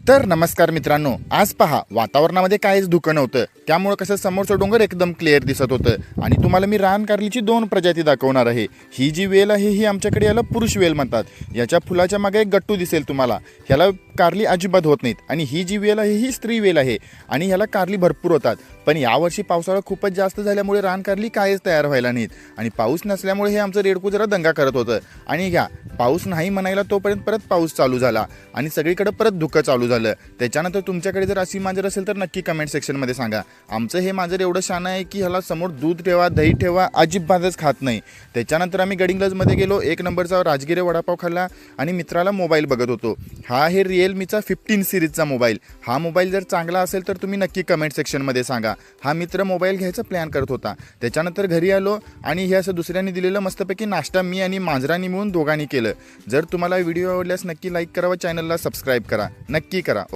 तर नमस्कार मित्रांनो, आज पहा वातावरणामध्ये काहीच धुकं नव्हतं, त्यामुळे कसं समोरचं डोंगर एकदम क्लिअर दिसत होतं आणि तुम्हाला मी रान कारलीची दोन प्रजाती दाखवणार आहे। ही जी वेल आहे ही आमच्याकडे याला पुरुष वेल म्हणतात। याच्या फुलाच्या मागे एक गट्टू दिसेल तुम्हाला, ह्याला कारली अजिबात होत नाहीत आणि ही जी वेल आहे ही स्त्री वेल आहे आणि ह्याला कारली भरपूर होतात। पण यावर्षी पावसाळा खूपच जास्त झाल्यामुळे रान कारली काहीच तयार व्हायला नाहीत आणि पाऊस नसल्यामुळे हे आमचं रेडकू जरा दंगा करत होतं आणि घ्या पाऊस नाही म्हणायला तोपर्यंत परत पाऊस चालू झाला आणि सगळीकडे परत धुकं चालू झालं। त्याच्यानंतर तुमच्याकडे जर अशी मांजर असेल तर नक्की कमेंट सेक्शनमध्ये सांगा। आमचं हे मांजर एवढं शान आहे की ह्याला समोर दूध ठेवा दही ठेवा अजिबातच खात नाही। त्याच्यानंतर आम्ही गडिंग्लजमध्ये गेलो, एक नंबरचा राजगिरे वडापाव खाल्ला आणि मित्राला मोबाईल बघत होतो। हा आहे रिअलमीचा 15 सिरीजचा मोबाईल। हा मोबाईल जर चांगला असेल तर तुम्ही नक्की कमेंट सेक्शनमध्ये सांगा। हा मित्र मोबाईल घ्यायचा प्लॅन करत होता। त्याच्यानंतर घरी आलो आणि हे असं दुसऱ्यांनी दिलेलं मस्तपैकी नाश्ता मी आणि मांजरांनी मिळून दोघांनी केलं। जर तुम्हाला व्हिडिओ आवडल्यास नक्की लाईक करा व चॅनलला सबस्क्राईब करा, नक्की करा।